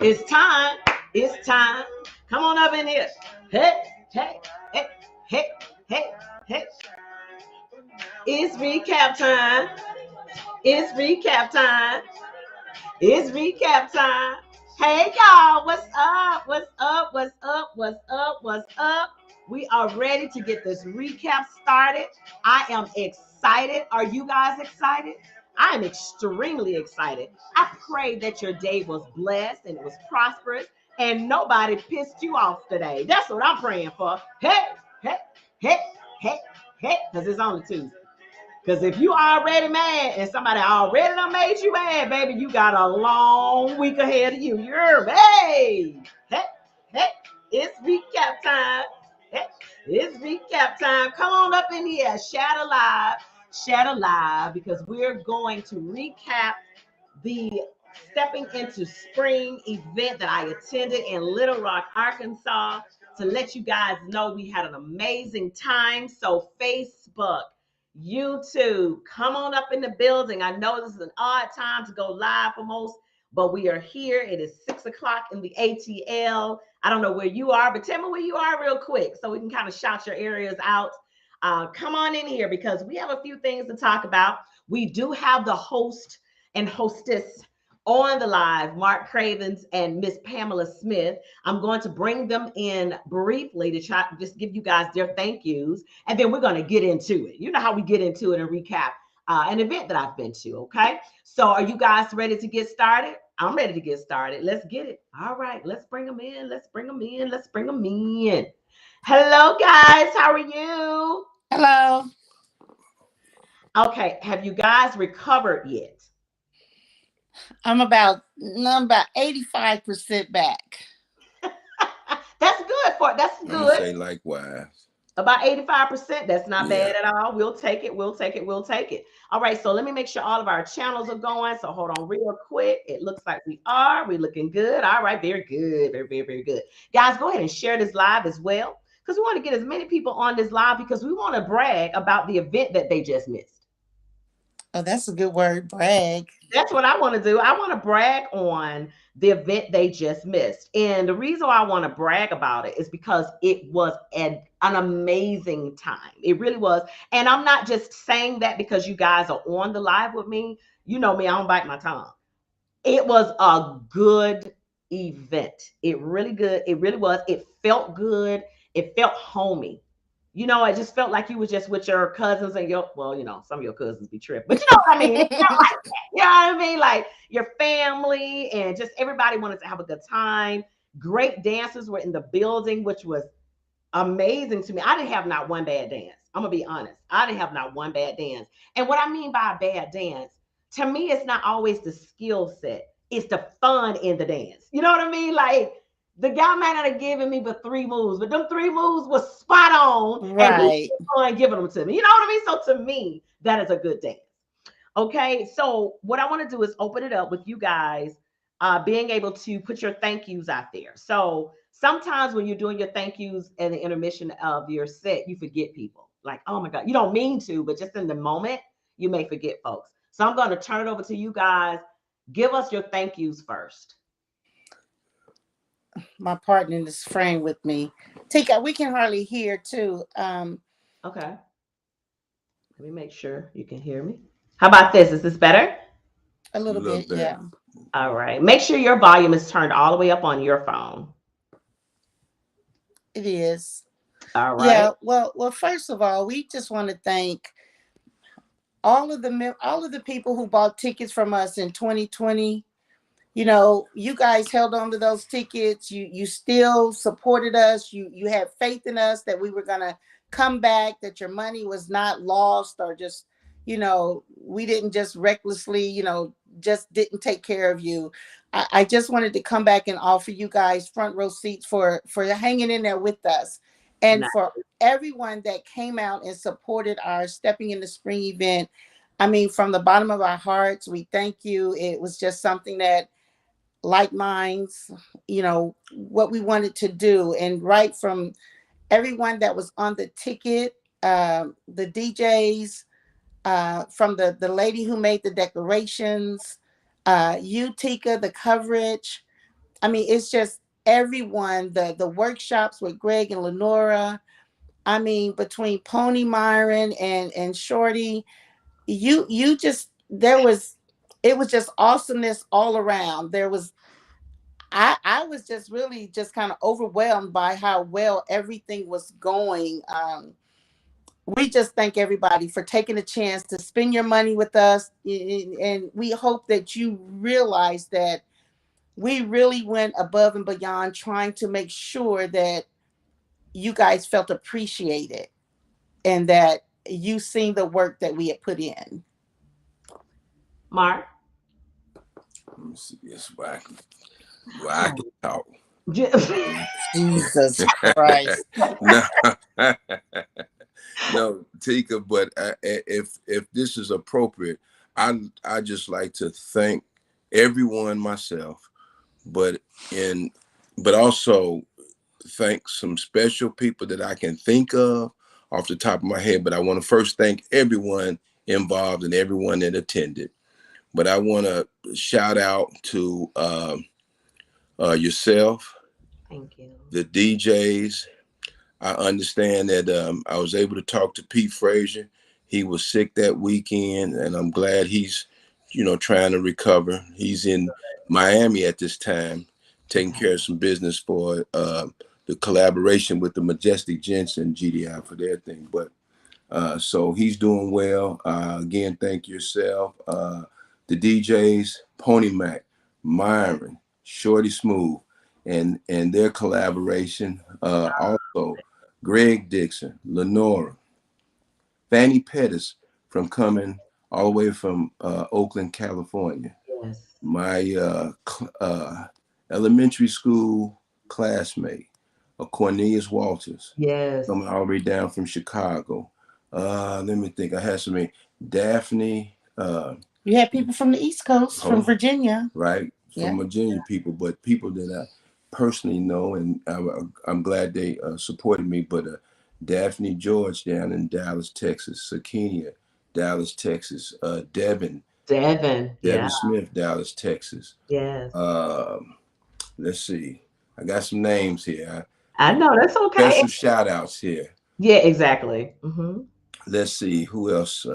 It's time. It's time. Come on up in here. Hey, hey, hey, hey, hey, hey. It's recap time. It's recap time. It's recap time. Hey y'all, what's up? What's up? What's up? What's up? What's up? We are ready to get this recap started. I am excited. Are you guys excited? I am extremely excited. I pray that your day was blessed and it was prosperous and nobody pissed you off today. That's what I'm praying for. Hey, hey, hey, hey, hey, because it's only Tuesday. Because if you already mad and somebody already done made you mad, baby, you got a long week ahead of you. You're hey, hey, hey, it's recap time. Hey, it's recap time. Come on up in here, Shadow Live, because we're going to recap the Stepping into Spring event that I attended in Little Rock, Arkansas, to let you guys know we had an amazing time. So Facebook, YouTube, come on up in the building. I know this is an odd time to go live for most, but we are here. It is 6 o'clock in the ATL. I don't know where you are, but tell me where you are real quick so we can kind of shout your areas out. Come on in here because we have a few things to talk about. We do have the host and hostess on the live, Mark Cravens and Miss Pamela Smith. I'm going to bring them in briefly to try to just give you guys their thank yous, and then we're going to get into it. You know how we get into it and recap an event that I've been to, okay? So are you guys ready to get started? I'm ready to get started. Let's get it. All right, let's bring them in. Let's bring them in. Let's bring them in. Hello, guys. How are you? Hello. Okay, have you guys recovered yet? I'm about 85% back. That's I'm gonna good. say likewise. About 85%. That's not Yeah. bad at all. We'll take it. We'll take it. We'll take it. All right. So let me make sure all of our channels are going. So hold on real quick. It looks like we are. We're looking good. All right. Very good. Very, very, very good. Guys, go ahead and share this live as well. Because we want to get as many people on this live because we want to brag about the event that they just missed. Oh, that's a good word, brag. That's what I want to do. I want to brag on the event they just missed. And the reason why I want to brag about it is because it was an amazing time. It really was. And I'm not just saying that because you guys are on the live with me. You know me, I don't bite my tongue. It was a good event. It really good. It really was. It felt good. It felt homey. It just felt like you was just with your cousins and some of your cousins be tripping, but you know what I mean? It felt like that. You know what I mean? Like your family and just everybody wanted to have a good time. Great dancers were in the building, which was amazing to me. I didn't have not one bad dance. I'm gonna be honest. I didn't have not one bad dance. And what I mean by a bad dance, to me, it's not always the skill set. It's the fun in the dance. You know what I mean? Like the guy might not have given me but three moves, but them three moves was spot on, and he Right. kept on giving them to me. You know what I mean? So to me, that is a good dance. Okay, so what I want to do is open it up with you guys being able to put your thank yous out there. So sometimes when you're doing your thank yous and the intermission of your set, you forget people. Like, oh my God, you don't mean to, but just in the moment, you may forget folks. So I'm going to turn it over to you guys. Give us your thank yous first. My partner is frame with me. Tika, we can hardly hear too. Okay, let me make sure you can hear me. How about this? Is this better? A A little little bit, better. yeah. All right. Make sure your volume is turned all the way up on your phone. It is. All right. Yeah. Well. First of all, we just want to thank all of the people who bought tickets from us in 2020. You guys held on to those tickets. You still supported us. You had faith in us that we were gonna come back, that your money was not lost or just, we didn't just recklessly, just didn't take care of you. I just wanted to come back and offer you guys front row seats for hanging in there with us. And Nice. for everyone that came out and supported our Stepping in the Spring event. I mean, from the bottom of our hearts, we thank you. It was just something that like minds, what we wanted to do. And right from everyone that was on the ticket, the DJs, from the lady who made the decorations, you, Tika, the coverage, I mean, it's just everyone, the workshops with Greg and Lenora. I mean, between Pony Myron and Shorty, you just there was it was just awesomeness all around. There was I was just really just kind of overwhelmed by how well everything was going. We just thank everybody for taking a chance to spend your money with us, and we hope that you realize that we really went above and beyond trying to make sure that you guys felt appreciated and that you seen the work that we had put in. Mark. Let me see this where I can talk. Jesus Christ. No, no, Tika. But if this is appropriate, I just like to thank everyone myself, but also thank some special people that I can think of off the top of my head. But I want to first thank everyone involved and everyone that attended. But I want to shout out to yourself, Thank you. the DJs. I understand that I was able to talk to Pete Frazier. He was sick that weekend, and I'm glad he's, trying to recover. He's in Miami at this time, taking care of some business for the collaboration with the Majestic Gents and GDI for their thing. But so he's doing well. Again, thank yourself. The DJs, Pony Mac, Myron, Shorty Smooth, and their collaboration. Also, Greg Dixon, Lenora, Fanny Pettis from coming all the way from Oakland, California. Yes. My elementary school classmate, Cornelius Walters. Yes. Coming all the way down from Chicago. Let me think. I had some Daphne. You had people from the East Coast, from Virginia. Right, from Virginia people, but people that I personally know, and I'm glad they supported me. But Daphne George down in Dallas, Texas, Sakenia, Dallas, Texas, Devin Smith, Dallas, Texas. Yes. Let's see. I got some names here. I know, that's okay. Special shout outs here. Yeah, exactly. Let's see who else.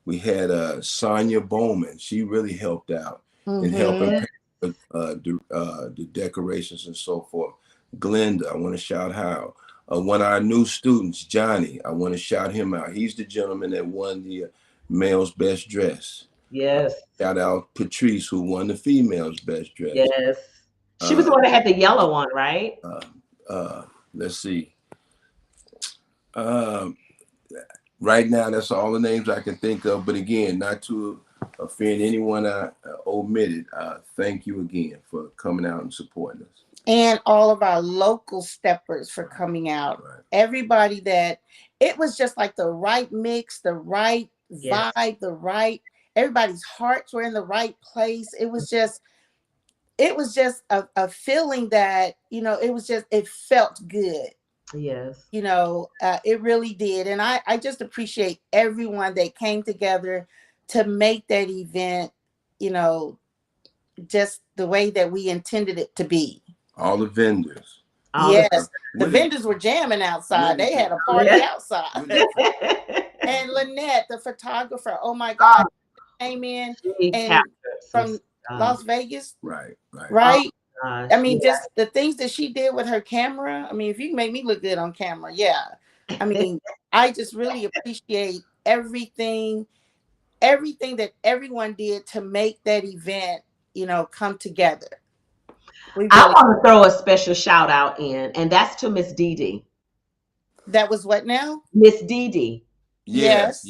We had Sonia Bowman. She really helped out in helping the decorations and so forth. Glenda, I want to shout out. One of our new students, Johnny, I want to shout him out. He's the gentleman that won the male's best dress. Yes. Shout out Patrice, who won the female's best dress. Yes. She was the one that had the yellow one, right? Let's see. Right now, that's all the names I can think of. But again, not to offend anyone I omitted, thank you again for coming out and supporting us. And all of our local steppers for coming out. Right. Everybody it was just like the right mix, the right vibe, everybody's hearts were in the right place. It was just a feeling that, it felt good. Yes. It really did. And I just appreciate everyone that came together to make that event, just the way that we intended it to be. All the vendors. Yes. The vendors were jamming outside. They had a party outside. And Lynette, the photographer, oh my God, came in and from Las Vegas. Right. I mean, just the things that she did with her camera. I mean, if you can make me look good on camera, I mean, I just really appreciate everything that everyone did to make that event, come together. I want to throw a special shout out in, and that's to Miss Dee Dee. That was what now? Miss Dee Dee. Yes.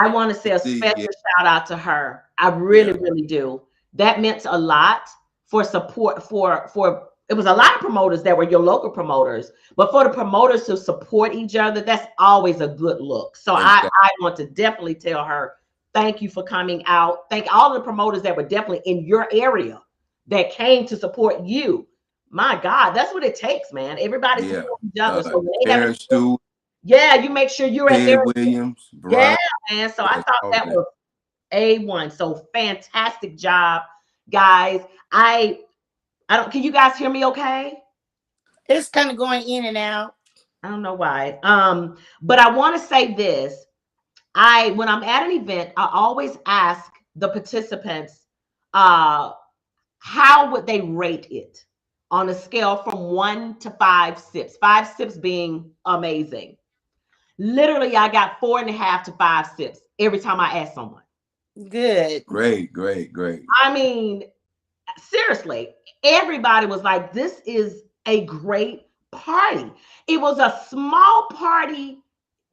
I want to say a special shout out to her. I really do. That meant a lot for support for it was a lot of promoters that were your local promoters, but for the promoters to support each other, that's always a good look. So exactly. I want to definitely tell her, thank you for coming out. Thank all the promoters that were definitely in your area that came to support you. My God, that's what it takes, man. Everybody support each other. So Aaron Stewart. You make sure you're at there. Williams. Yeah, man. So I thought that was A1. So fantastic job, guys. Can you guys hear me okay? It's kind of going in and out. I don't know why. But I want to say this. When I'm at an event, I always ask the participants, how would they rate it on a scale from 1 to 5 sips? 5 sips being amazing. Literally, I got 4.5 to 5 sips every time I ask someone. Good. Great, great, great. I mean, seriously, everybody was like, this is a great party. It was a small party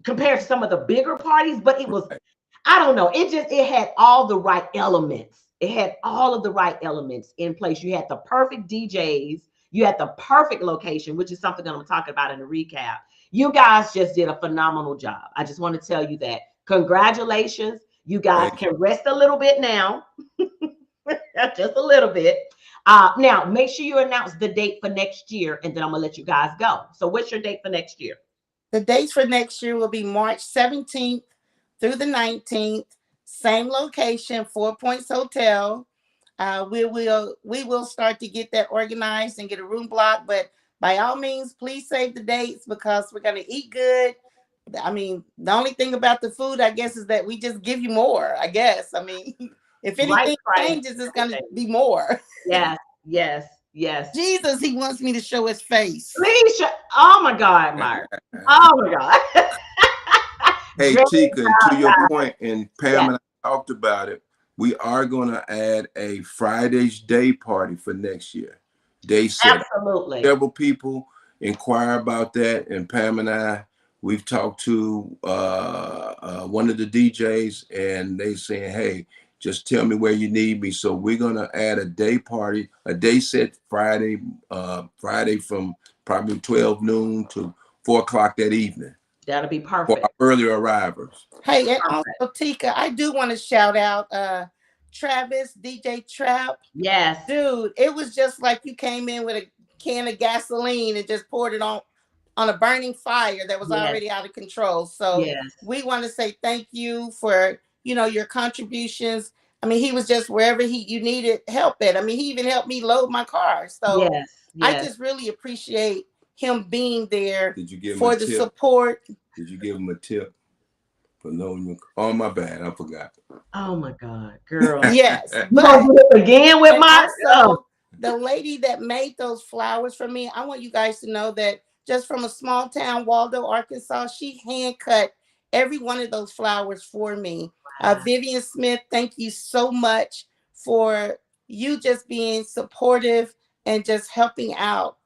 compared to some of the bigger parties, but it was, Right. I don't know, it had all the right elements. It had all of the right elements in place. You had the perfect DJs, you had the perfect location, which is something that I'm talking about in the recap. You guys just did a phenomenal job. I just want to tell you that. Congratulations. You guys Thank can rest a little bit now. Just a little bit. Now, make sure you announce the date for next year, and then I'm gonna let you guys go. So, what's your date for next year? The dates for next year will be March 17th through the 19th. Same location, 4 Points Hotel. We will start to get that organized and get a room block. But by all means, please save the dates because we're gonna eat good. I mean, the only thing about the food, I guess, is that we just give you more. I guess. I mean, if Right anything price. changes, it's gonna be more. Yes, yes, yes. Jesus, he wants me to show his face. Please, oh my God, Mark. Oh my God. Hey, Great Tika, and to job, your guys. point, and Yes, Pam and I talked about it, we are going to add a Friday's day party for next year. Day set. absolutely. Several people inquire about that, and Pam and I, we've talked to one of the DJs, and they saying, "Hey, just tell me where you need me." So we're gonna add a day party, a day set Friday, Friday from probably 12 noon to 4 o'clock that evening That'll be for perfect. our earlier arrivals. Hey, and Perfect. also Tika, I do want to shout out Travis, DJ Trap. Yes, Dude, it was just like you came in with a can of gasoline and just poured it on a burning fire that was yes, already out of control. So yes, we want to say thank you for, your contributions. I mean, he was just wherever you needed help at. I mean, he even helped me load my car. So yes, I yes. just really appreciate him being there Did you give him a for the tip? support. Did you give him a tip for knowing your? Oh, my bad, I forgot. Oh my God, girl. Yes, You gonna but do this again with and Mark? Oh, also, the lady that made those flowers for me, I want you guys to know that just from a small town, Waldo, Arkansas, she hand cut every one of those flowers for me. wow. Vivian Smith, thank you so much for you just being supportive and just helping out.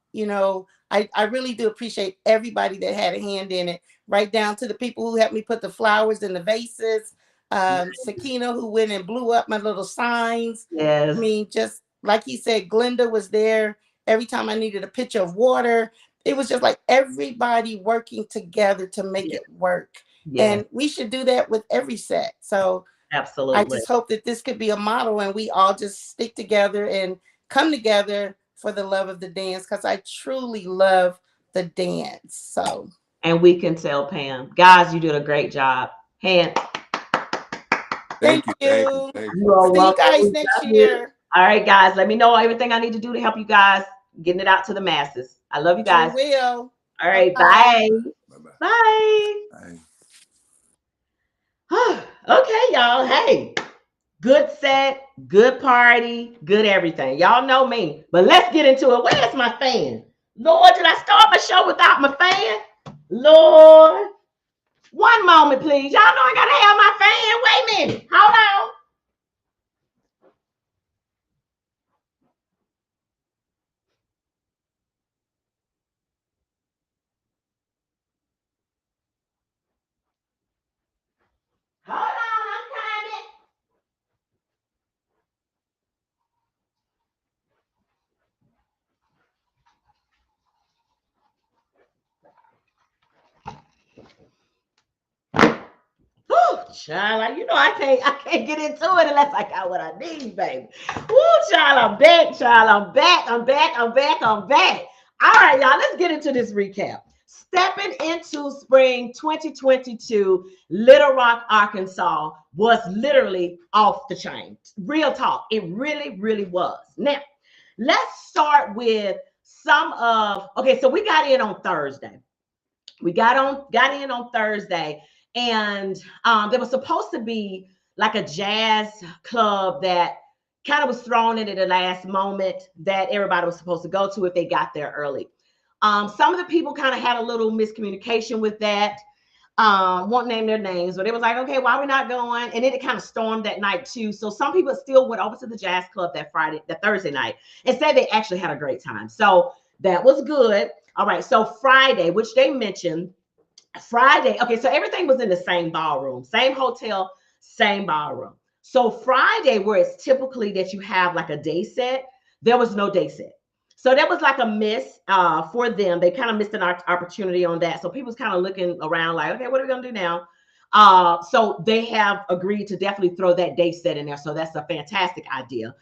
I really do appreciate everybody that had a hand in it, right down to the people who helped me put the flowers in the vases. Sakina, who went and blew up my little signs. I Yes, mean, just like he said, Glenda was there every time I needed a pitcher of water. It was just like everybody working together to make yes, it work. yes, And we should do that with every set. So I absolutely. just hope that this could be a model and we all just stick together and come together for the love of the dance because I truly love the dance. So And we can tell Pam, guys, you did a great job. Hand, thank Thank you, thank you, you. thank you you. are See you welcome. guys We next love you. year. All right, guys, let me know everything I need to do to help you guys getting it out to the masses. I love you Sure guys. will. All Bye right, bye. bye. Bye bye. Bye. Bye. Okay, y'all. Hey, good set, good party, good everything. Y'all know me. But let's get into it. Where's my fan? Lord, did I start my show without my fan? Lord. One moment, please. Y'all know I gotta have my fan. Wait a minute. Hold on. Hold on, I'm coming. Whew, child, I can't get into it unless I got what I need, baby. Woo, child, I'm back, child. I'm back. All right, y'all, let's get into this recap. Stepping into spring 2022, Little Rock, Arkansas was literally off the chain. Real talk. It really, really was. Now, Let's start with some of, okay, so we got in on Thursday. We got in on Thursday, and there was supposed to be like a jazz club that kind of was thrown in at the last moment that everybody was supposed to go to if they got there early. Some of the people kind of had a little miscommunication with that. Won't name their names, but it was like, okay, why are we not going? And then it kind of stormed that night too. So some people still went over to the jazz club that Thursday night, and said they actually had a great time. So that was good. All right. So Friday, which they mentioned, Friday. Okay. So everything was in the same ballroom, same hotel, same ballroom. So Friday, where it's typically that you have like a day set, there was no day set. So that was like a miss for them. They kind of missed an opportunity on that. So people's kind of looking around like, okay, what are we going to do now? So they have agreed to definitely throw that day set in there. So that's a fantastic idea.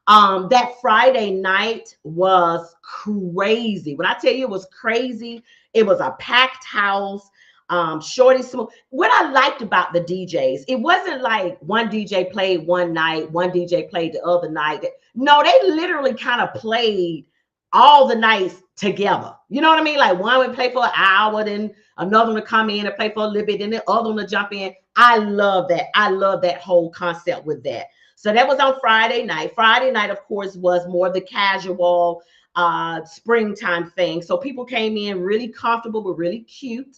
That Friday night was crazy. When I tell you it was crazy, it was a packed house. Shorty Smooth. What I liked about the DJs, it wasn't like one DJ played one night, one DJ played the other night. No, they literally kind of played all the nights together. You know what I mean? Like one would play for an hour, then another one would come in and play for a little bit, then the other one would jump in. I love that. I love that whole concept with that. So that was on Friday night. Friday night, of course, was more the casual springtime thing. So people came in really comfortable, but really cute.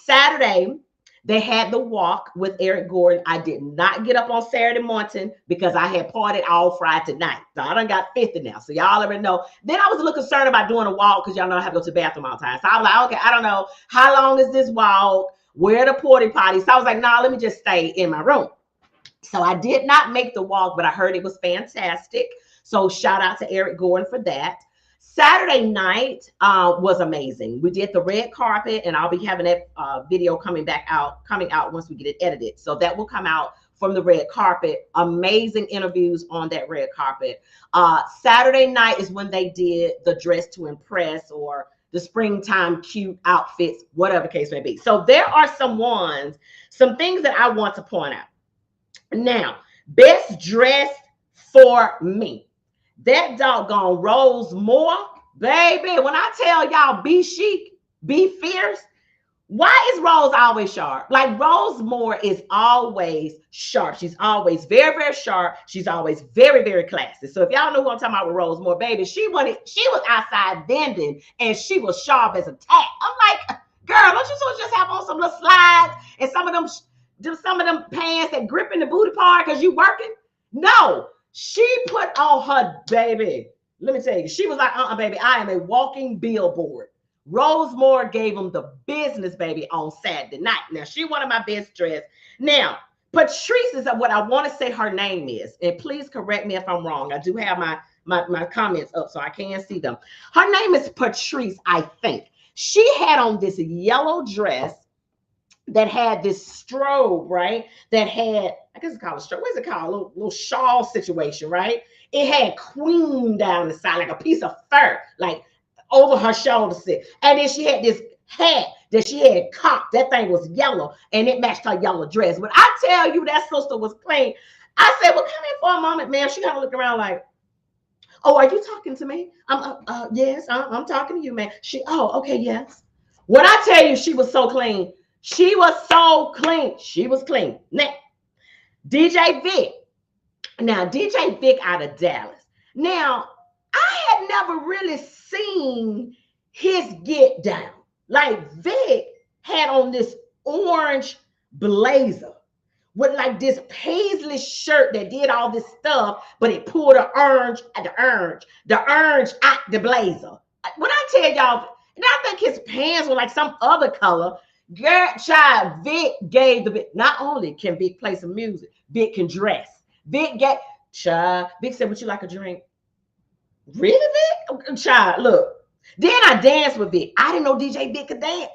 Saturday, they had the walk with Eric Gordon. I did not get up on Saturday morning because I had partied all Friday night. So I done got 50 now. So y'all already know. Then I was a little concerned about doing a walk because y'all know I have to go to the bathroom all the time. So I was like, okay, I don't know. How long is this walk? Where the porta potty? So I was like, nah, let me just stay in my room. So I did not make the walk, but I heard it was fantastic. So shout out to Eric Gordon for that. Saturday night was amazing. We did the red carpet, and I'll be having that video coming out once we get it edited. So that will come out from the red carpet. Amazing interviews on that red carpet. Saturday night is when they did the dress to impress or the springtime cute outfits, whatever case may be. So there are some things that I want to point out. Now, best dressed for me. That doggone Rose Moore, baby, when I tell y'all be chic, be fierce, why is Rose always sharp? Like Rose Moore is always sharp. She's always very, very sharp. She's always very, very classy. So if y'all know who I'm talking about with Rose Moore, baby, she was outside vending and she was sharp as a tack. I'm like, girl, don't you supposed to just have on some little slides and some of them pants that grip in the booty part because you working? No. She put on her, baby, let me tell you, she was like, baby, I am a walking billboard. Rose Moore gave them the business, baby, on Saturday night. Now, she one of my best dressed. Now, Patrice is what I want to say her name is. And please correct me if I'm wrong. I do have my comments up so I can see them. Her name is Patrice, I think. She had on this yellow dress that had this strobe, right? That had, I guess it's called a strobe. What's it called? A little shawl situation, right? It had queen down the side, like a piece of fur, like over her shoulder set. And then she had this hat that she had cocked. That thing was yellow, and it matched her yellow dress. But I tell you, that sister was clean. I said, well, come in for a moment, ma'am. She kind of looked around like, oh, are you talking to me? Yes, I'm talking to you, man. Oh, okay, yes. When I tell you she was so clean, she was so clean. She was clean. Now, DJ Vic. Now, DJ Vic out of Dallas. Now, I had never really seen his get down. Like Vic had on this orange blazer with like this paisley shirt that did all this stuff, but it pulled the orange out the blazer. When I tell y'all, and I think his pants were like some other color. Girl, child, Vic gave not only can Vic play some music, Vic can dress. Vic said, would you like a drink? Really, Vic? Child, look. Then I danced with Vic. I didn't know DJ Vic could dance.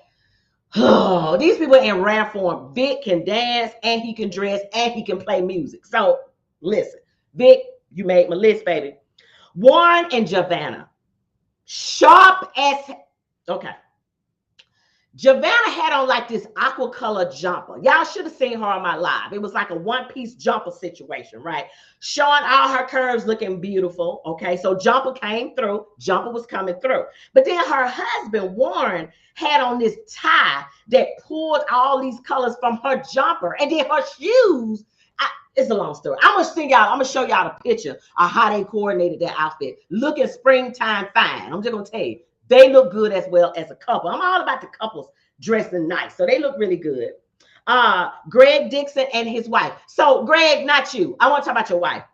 Oh, these people in rare form. Vic can dance and he can dress and he can play music. So listen, Vic, you made my list, baby. Warren and Giovanna. Sharp as, okay. Javannah had on like this aqua color jumper. Y'all should have seen her on my live. It was like a one-piece jumper situation, right? Showing all her curves, looking beautiful. Okay, so jumper came through. Jumper was coming through. But then her husband, Warren, had on this tie that pulled all these colors from her jumper. And then her shoes, it's a long story. I'm gonna show y'all the picture of how they coordinated their outfit. Looking springtime fine. I'm just gonna tell you. They look good as well as a couple. I'm all about the couples dressing nice. So they look really good. Greg Dixon and his wife. So Greg, not you. I want to talk about your wife.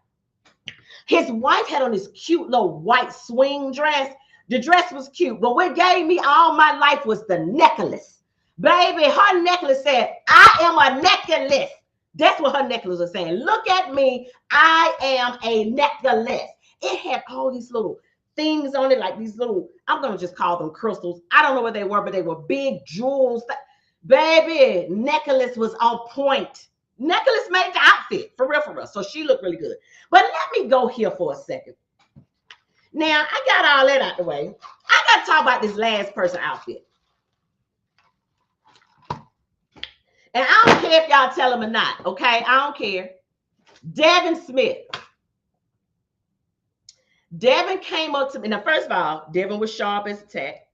His wife had on this cute little white swing dress. The dress was cute, but what gave me all my life was the necklace. Baby, her necklace said, I am a necklace. That's what her necklace was saying. Look at me. I am a necklace. It had all these little things on it, like these little, I'm going to just call them crystals. I don't know what they were, but they were big jewels. Baby, necklace was on point. Necklace made the outfit, for real, for real. So she looked really good. But let me go here for a second. Now, I got all that out the way. I got to talk about this last person outfit. And I don't care if y'all tell them or not, okay? I don't care. Devin Smith. Devin came up to me. Now, first of all, Devin was sharp as a tack.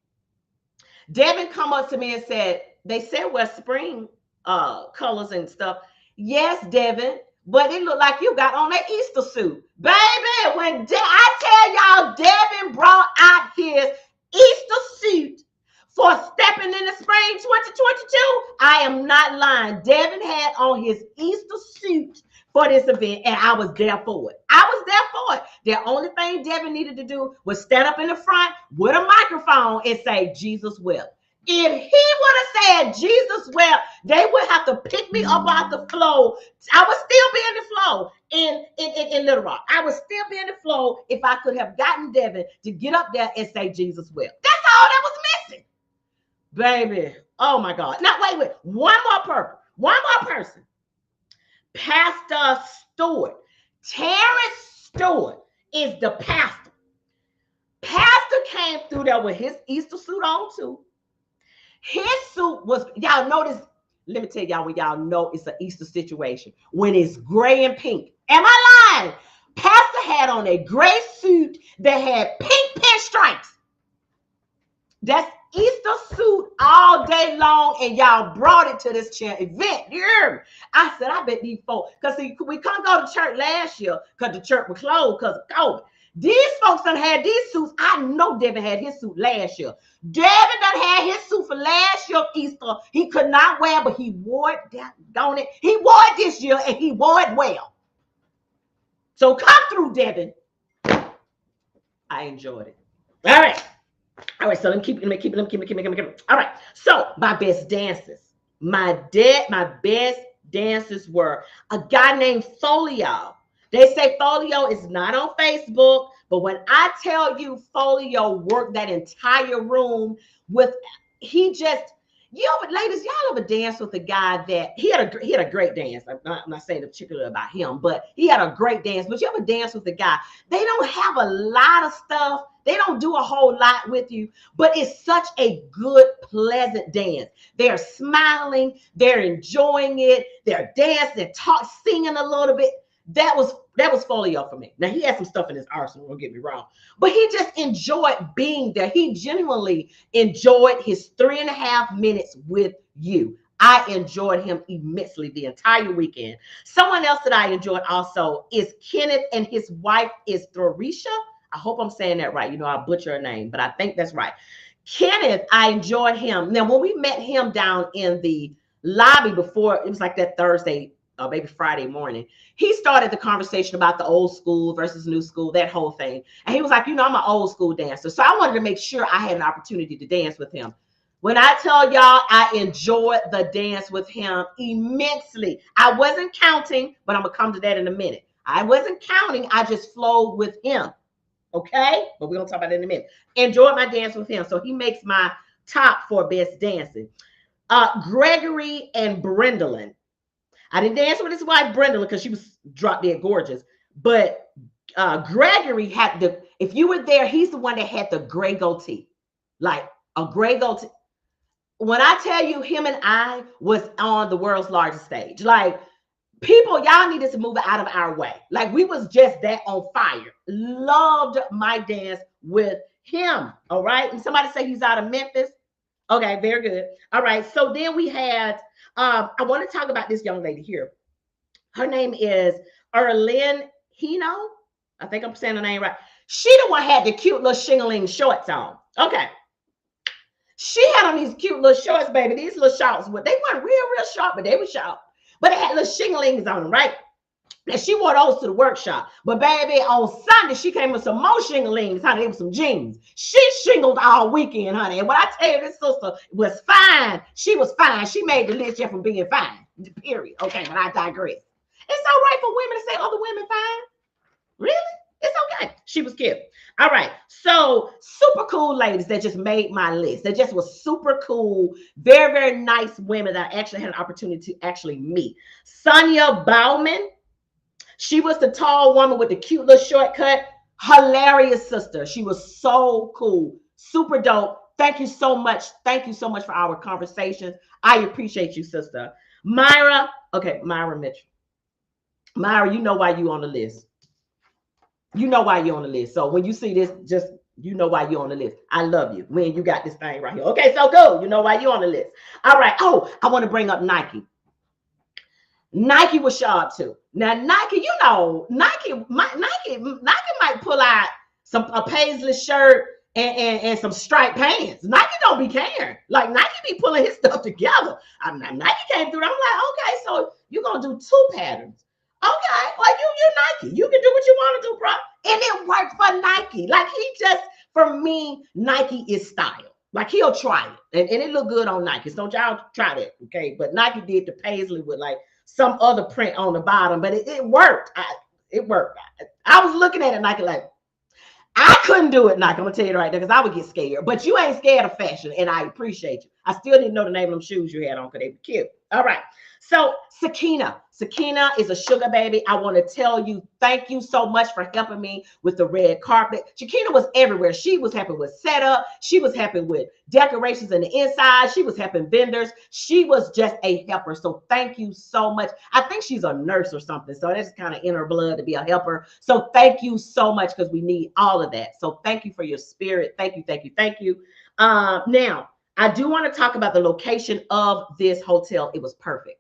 Devin come up to me and said, they said we're spring colors and stuff. Yes, Devin, but it looked like you got on an Easter suit. Baby, when I tell y'all Devin brought out his Easter suit for Steppin in the spring 2022, I am not lying. Devin had on his Easter suit for this event, and I was there for it. I was there for it. The only thing Devin needed to do was stand up in the front with a microphone and say, Jesus wept. If he would have said Jesus wept, they would have to pick me up off the floor. I would still be in the floor in Little Rock. I would still be in the floor if I could have gotten Devin to get up there and say Jesus wept. That's all that was missing. Baby, oh my God. Now, wait. One more person. Pastor Stewart. Terrence Stewart is the pastor. Pastor came through there with his Easter suit on too. His suit was, y'all notice, let me tell y'all when y'all know it's an Easter situation, when it's gray and pink. Am I lying? Pastor had on a gray suit that had pink pinstripes. That's Easter suit all day long, and y'all brought it to this event. You hear me? I said, I bet these folks, because we couldn't go to church last year because the church was closed because of COVID. These folks done had these suits. I know Devin had his suit last year. Devin done had his suit for last year Easter. He could not wear, but he wore it. Don't it? He wore it this year, and he wore it well. So come through, Devin. I enjoyed it. All right. So let me keep it. All right. So my best dancers. My best dancers were a guy named Folio. They say Folio is not on Facebook, but when I tell you Folio worked that entire room with, ladies, y'all ever dance with a guy that he had a great dance. I'm not saying particularly about him, but he had a great dance. But you ever dance with a guy? They don't have a lot of stuff. They don't do a whole lot with you, but it's such a good, pleasant dance. They're smiling, they're enjoying it, they're dancing, singing a little bit. That was Folio for me. Now, he had some stuff in his arsenal, don't get me wrong, but he just enjoyed being there. He genuinely enjoyed his 3.5 minutes with you. I enjoyed him immensely the entire weekend. Someone else that I enjoyed also is Kenneth, and his wife is Thorisha. I hope I'm saying that right. You know, I'll butcher her name, but I think that's right. Kenneth, I enjoyed him. Now, when we met him down in the lobby before, it was like that Thursday, or maybe Friday morning, he started the conversation about the old school versus new school, that whole thing. And he was like, I'm an old school dancer. So I wanted to make sure I had an opportunity to dance with him. When I tell y'all, I enjoyed the dance with him immensely. I wasn't counting, but I'm going to come to that in a minute. I wasn't counting. I just flowed with him. Okay? But we're going to talk about it in a minute. Enjoyed my dance with him. So he makes my top 4 best dancing. Gregory and Brendolyn. I didn't dance with his wife, Brendolyn, because she was drop dead gorgeous. But Gregory had if you were there, he's the one that had the gray goatee. Like a gray goatee. when I tell you him and I was on the world's largest stage, like people, y'all needed to move out of our way. Like we was just that on fire. Loved my dance with him. All right. And somebody say he's out of Memphis. Okay, very good. All right. So then we had, I want to talk about this young lady here. Her name is Erlyn Hino. I think I'm saying the name right. She the one had the cute little shingling shorts on. Okay. She had on these cute little shorts, baby. These little shorts, they weren't real short, but they were short. But it had little shinglings on them, right? And she wore those to the workshop. But baby, on Sunday, she came with some more shinglings, honey. It was some jeans. She shingled all weekend, honey. And when I tell you this sister was fine, she was fine. She made the list just from being fine. Period. Okay, but I digress. It's all right for women to say other women fine. Really? It's okay. She was cute. All right. So super cool ladies that just made my list. That just was super cool. Very, very nice women that I actually had an opportunity to actually meet. Sonia Bauman. She was the tall woman with the cute little shortcut. Hilarious sister. She was so cool. Super dope. Thank you so much. Thank you so much for our conversations. I appreciate you, sister. Myra. Okay, Myra Mitchell. Myra, you know why you on the list. You know why you're on the list. So when you see this, just you know why you're on the list. I love you when you got this thing right here. Okay, so go. You know why you're on the list. All right. Oh, I want to bring up Nike. Nike was sharp too. Now Nike, you know, Nike might pull out a paisley shirt and some striped pants. Nike don't be caring. Like Nike be pulling his stuff together. Nike came through. I'm like, okay, so you're gonna do 2 patterns. Okay, like you're Nike. You can do what you want to do, bro. And it worked for Nike. Like for me, Nike is style. Like he'll try it. And it looked good on Nike. So don't y'all try that. Okay. But Nike did the paisley with like some other print on the bottom, but it worked. It worked. I was looking at it, Nike, like, I couldn't do it, Nike. I'm gonna tell you right there, because I would get scared. But you ain't scared of fashion, and I appreciate you. I still didn't know the name of them shoes you had on because they were cute. All right. So Sakina is a sugar baby. I want to tell you, thank you so much for helping me with the red carpet. Sakina was everywhere. She was helping with setup. She was helping with decorations in the inside. She was helping vendors. She was just a helper. So thank you so much. I think she's a nurse or something. So that's kind of in her blood to be a helper. So thank you so much because we need all of that. So thank you for your spirit. Thank you, thank you, thank you. Now, I do want to talk about the location of this hotel. It was perfect.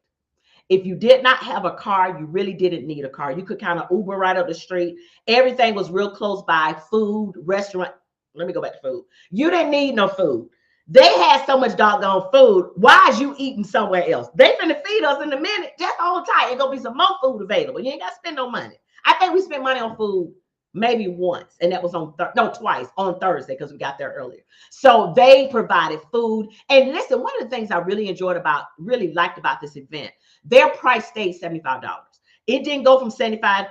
If you did not have a car, you really didn't need a car. You could kind of Uber right up the street. Everything was real close by. Food, restaurant. Let me go back to food. You didn't need no food. They had so much doggone food. Why is you eating somewhere else? They finna feed us in a minute. Just hold tight. It's gonna be some more food available. You ain't gotta spend no money. I think we spent money on food maybe once, and that was on twice on Thursday because we got there earlier. So they provided food. And listen, one of the things I really liked about this event, their price stayed $75. It didn't go from $75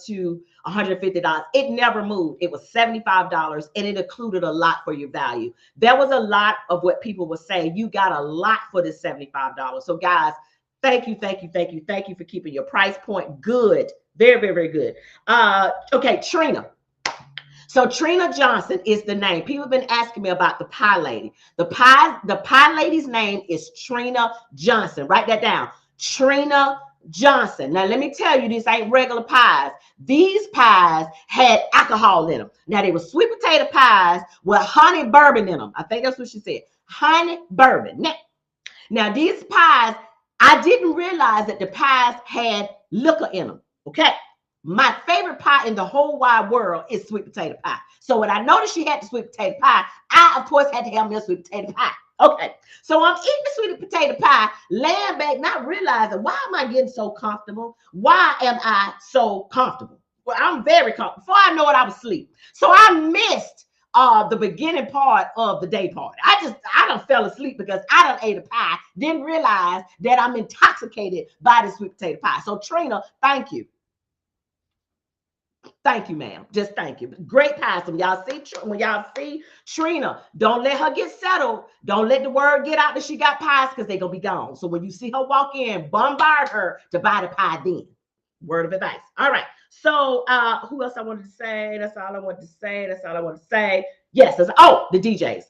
to $150. It never moved. It was $75, and it included a lot for your value. There was a lot of what people were saying. You got a lot for this $75. So guys, thank you for keeping your price point good. Very, very, very good. Okay, Trina. So Trina Johnson is the name. People have been asking me about the pie lady. The pie lady's name is Trina Johnson. Write that down. Trina Johnson. Now, let me tell you, this ain't regular pies. These pies had alcohol in them. Now, they were sweet potato pies with honey bourbon in them. I think that's what she said. Honey bourbon. Now these pies, I didn't realize that the pies had liquor in them. Okay. My favorite pie in the whole wide world is sweet potato pie. So when I noticed she had the sweet potato pie, I, of course, had to have me a sweet potato pie. Okay. So I'm eating the sweet potato pie, laying back, not realizing, why am I getting so comfortable? Why am I so comfortable? Well, I'm very comfortable. Before I know it, I was asleep. So I missed the beginning part of the day party. I done fell asleep because I done ate a pie, didn't realize that I'm intoxicated by the sweet potato pie. So Trina, thank you. Thank you, ma'am. Just thank you. Great pie. So when y'all see Trina, don't let her get settled. Don't let the word get out that she got pies because they're going to be gone. So when you see her walk in, bombard her to buy the pie then. Word of advice. All right. So who else I wanted to say? That's all I wanted to say. Yes. The DJs.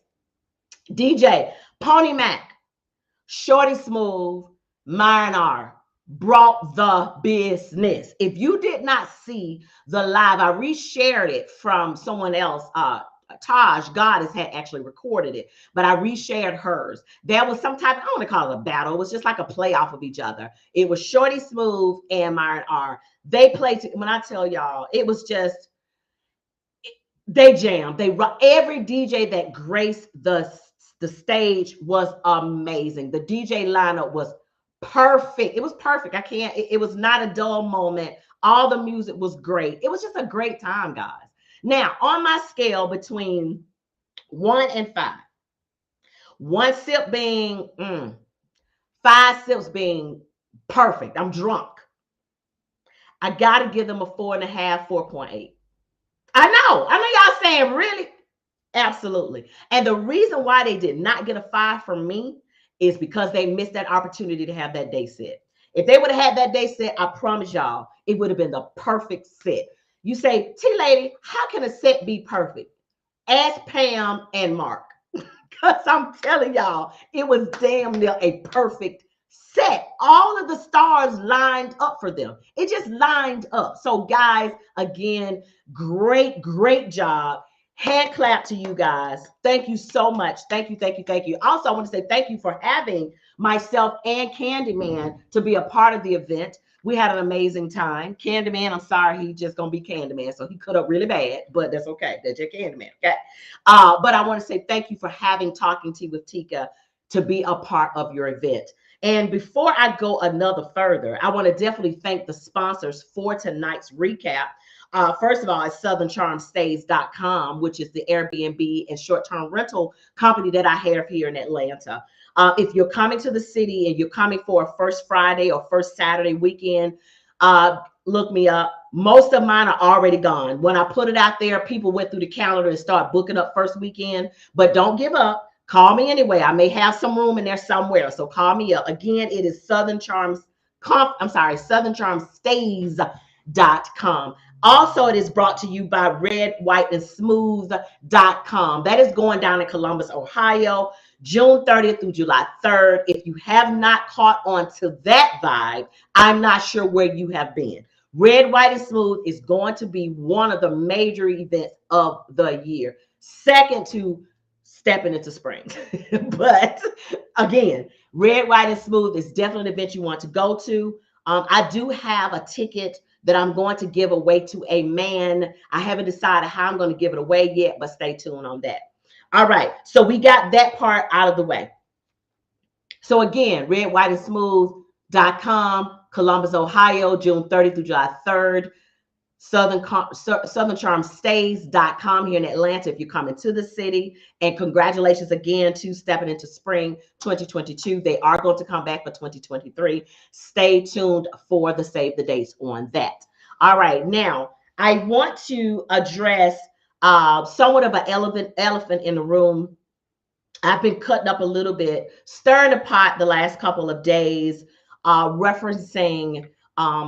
DJ Pony Mac, Shorty Smooth, Myron R brought the business. If you did not see the live, I reshared it from someone else. Taj Goddess had actually recorded it, but I reshared hers. There was some type, I don't want to call it a battle. It was just like a play off of each other. It was Shorty Smooth and Myron R. They played, when I tell y'all, it was just, they jammed. They every DJ that graced the stage was amazing. The DJ lineup was perfect. It was perfect. I can't, it was not a dull moment. All the music was great. It was just a great time, guys. Now, on my scale between 1 and 5, 1 sip being 5 sips being perfect, I'm drunk, I got to give them a 4.5, 4.8. I know y'all saying, really? Absolutely. And the reason why they did not get a 5 from me is because they missed that opportunity to have that day set. If they would have had that day set, I promise y'all, it would have been the perfect set. You say, T-Lady, how can a set be perfect? Ask Pam and Mark. Because I'm telling y'all, it was damn near a perfect set. All of the stars lined up for them. It just lined up. So guys, again, great job. Hand clap to you guys. Thank you so much. Thank you. Also, I want to say thank you for having myself and Candyman to be a part of the event. We had an amazing time. Candyman, I'm sorry, he just gonna be Candyman, so he cut up really bad, but that's okay. That's your Candyman, okay? But I want to say thank you for having Talking Tea with Tika to be a part of your event. And before I go another further, I want to definitely thank the sponsors for tonight's recap. First of all, it's SouthernCharmStays.com, which is the Airbnb and short-term rental company that I have here in Atlanta. If you're coming to the city and you're coming for a first Friday or first Saturday weekend, look me up. Most of mine are already gone. When I put it out there, people went through the calendar and start booking up first weekend, but don't give up. Call me anyway. I may have some room in there somewhere. So call me up. Again, it is SouthernCharmStays.com. Also, it is brought to you by redwhiteandsmooth.com. That is going down in Columbus, Ohio, June 30th through July 3rd. If you have not caught on to that vibe, I'm not sure where you have been. Red, White, and Smooth is going to be one of the major events of the year, second to Stepping into Spring. But again, Red, White, and Smooth is definitely an event you want to go to. I do have a ticket that I'm going to give away to a man. I haven't decided how I'm going to give it away yet, but stay tuned on that. All right, so we got that part out of the way. So again, redwhiteandsmooth.com, Columbus, Ohio, June 30th through July 3rd. SouthernCharmStays.com here in Atlanta if you're coming to the city. And congratulations again to Stepping into Spring 2022. They are going to come back for 2023. Stay tuned for the save the dates on that. All right, now I want to address somewhat of an elephant in the room. I've been cutting up a little bit, stirring the pot the last couple of days, referencing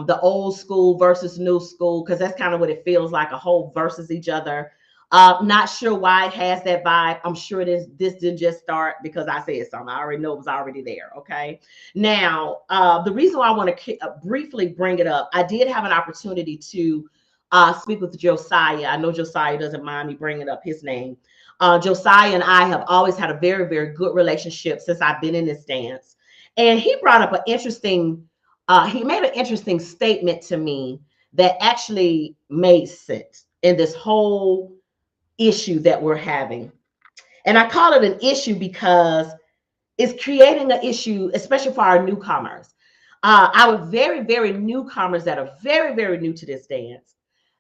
the old school versus new school, because that's kind of what it feels like, a whole versus each other. Not sure why it has that vibe. I'm sure this didn't just start because I said something. I already know it was already there. Okay. Now, the reason why I want to briefly bring it up, I did have an opportunity to speak with Josiah. I know Josiah doesn't mind me bringing up his name. Josiah and I have always had a very, very good relationship since I've been in this dance. And he brought up an interesting he made an interesting statement to me that actually made sense in this whole issue that we're having. And I call it an issue because it's creating an issue, especially for our newcomers. Our very, very newcomers that are very, very new to this dance,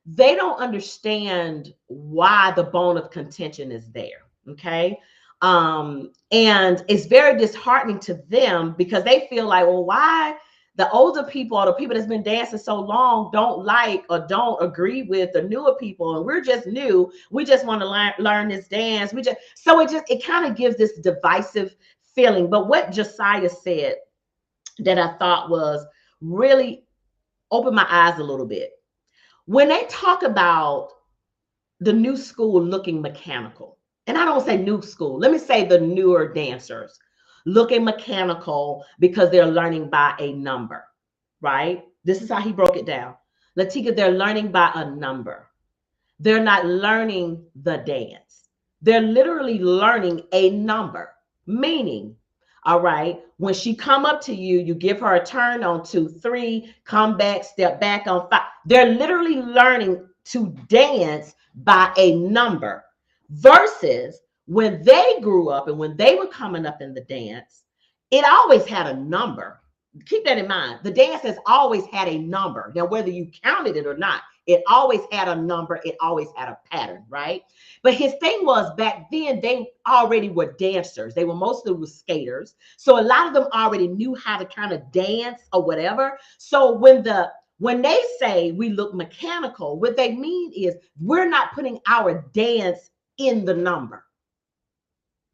they don't understand why the bone of contention is there. Okay. And it's very disheartening to them because they feel like, well, why the older people or the people that's been dancing so long don't like or don't agree with the newer people, and we're just new. We just want to learn this dance. It kind of gives this divisive feeling. But what Josiah said that I thought was really opened my eyes a little bit. When they talk about the new school looking mechanical, and I don't say new school, let me say the newer dancers, looking mechanical because they're learning by a number, right? This is how he broke it down. Latika, they're learning by a number. They're not learning the dance. They're literally learning a number, meaning, all right, when she come up to you, you give her a turn on 2, 3, come back, step back on 5. They're literally learning to dance by a number versus when they grew up and when they were coming up in the dance, it always had a number. Keep that in mind. The dance has always had a number. Now, whether you counted it or not, it always had a number. It always had a pattern, right? But his thing was back then, they already were dancers. They were mostly with skaters. So a lot of them already knew how to kind of dance or whatever. So when they say we look mechanical, what they mean is we're not putting our dance in the number,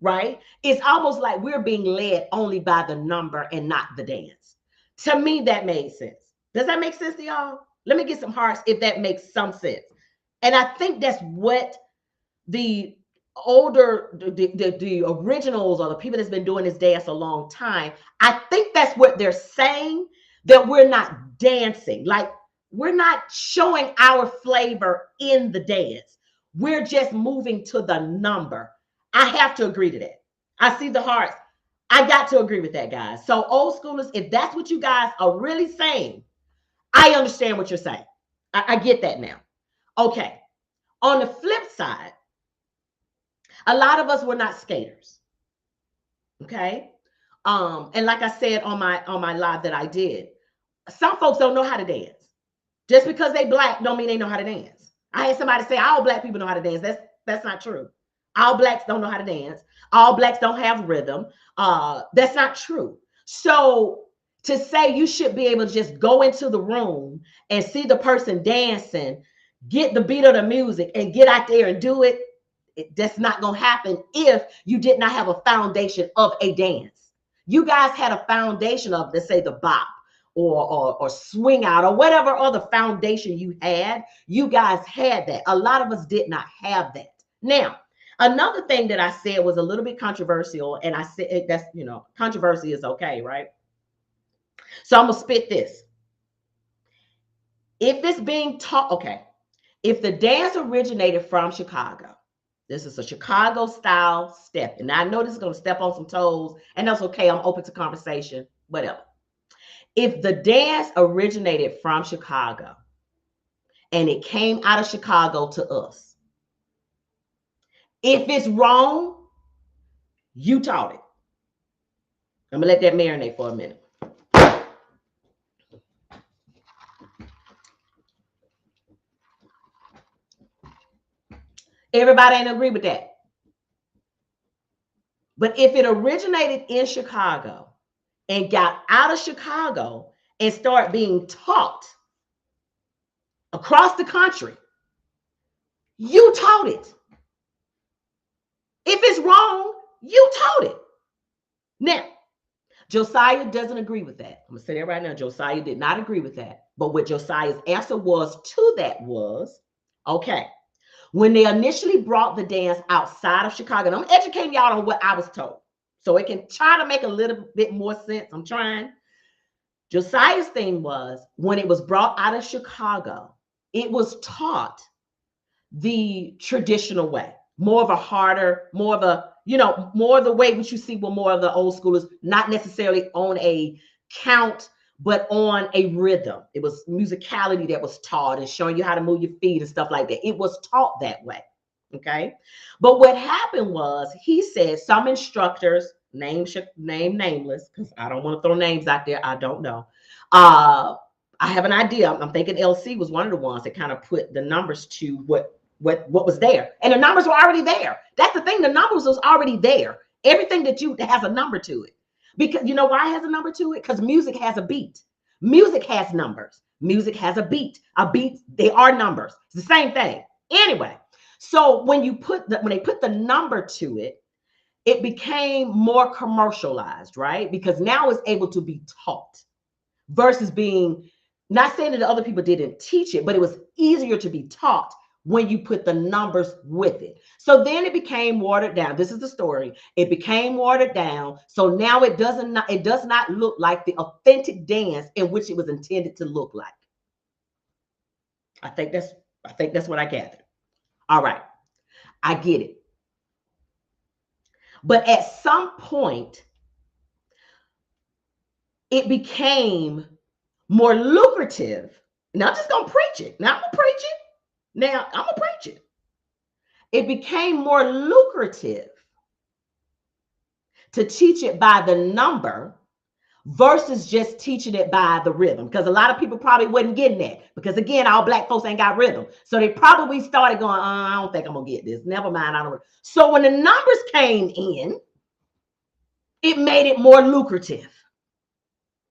right? It's almost like we're being led only by the number and not the dance. To me, that made sense. Does that make sense to y'all? Let me get some hearts if that makes some sense. And I think that's what the older, the originals or the people that's been doing this dance a long time, I think that's what they're saying, that we're not dancing. Like, we're not showing our flavor in the dance. We're just moving to the number. I have to agree to that. I see the hearts. I got to agree with that, guys. So old schoolers, if that's what you guys are really saying, I understand what you're saying. I get that now. Okay. On the flip side, a lot of us were not skaters. Okay. And like I said on my live that I did, some folks don't know how to dance. Just because they black don't mean they know how to dance. I had somebody say all black people know how to dance. That's not true. All blacks don't know how to dance. All blacks don't have rhythm. That's not true. So to say you should be able to just go into the room and see the person dancing, get the beat of the music and get out there and do it, that's not going to happen if you did not have a foundation of a dance. You guys had a foundation of, let's say, the bop or swing out or whatever other foundation you had. You guys had that. A lot of us did not have that. Now, another thing that I said was a little bit controversial, and I said that's, controversy is okay, right? So I'm going to spit this. If it's being taught, okay, if the dance originated from Chicago, this is a Chicago style step. And I know this is going to step on some toes, and that's okay. I'm open to conversation, whatever. If the dance originated from Chicago and it came out of Chicago to us, if it's wrong, you taught it. I'm going to let that marinate for a minute. Everybody ain't agree with that. But if it originated in Chicago and got out of Chicago and started being taught across the country, you taught it. If it's wrong, you taught it. Now, Josiah doesn't agree with that. I'm going to say that right now. Josiah did not agree with that. But what Josiah's answer was to that was, okay, when they initially brought the dance outside of Chicago, and I'm educating y'all on what I was told, so it can try to make a little bit more sense. I'm trying. Josiah's thing was, when it was brought out of Chicago, it was taught the traditional way, more of a harder, more of a, more of the way which you see with more of the old schoolers, not necessarily on a count, but on a rhythm. It was musicality that was taught and showing you how to move your feet and stuff like that. It was taught that way. Okay. But what happened was, he said some instructors, name nameless, because I don't want to throw names out there. I don't know. I have an idea. I'm thinking LC was one of the ones that kind of put the numbers to what was there. And the numbers were already there. That's the thing. The numbers was already there. Everything that has a number to it. Because you know why it has a number to it? Because music has a beat. Music has numbers. Music has a beat. A beat, they are numbers. It's the same thing. Anyway, so when they put the number to it, it became more commercialized, right? Because now it's able to be taught versus being, not saying that the other people didn't teach it, but it was easier to be taught when you put the numbers with it. So then it became watered down. This is the story. It became watered down. So now it does not look like the authentic dance in which it was intended to look like. I think that's what I gathered. All right. I get it. But at some point, it became more lucrative. Now I'm just going to preach it. It became more lucrative to teach it by the number versus just teaching it by the rhythm. Because a lot of people probably wasn't getting that. Because again, all Black folks ain't got rhythm. So they probably started going, I don't think I'm going to get this. Never mind. I don't. So when the numbers came in, it made it more lucrative.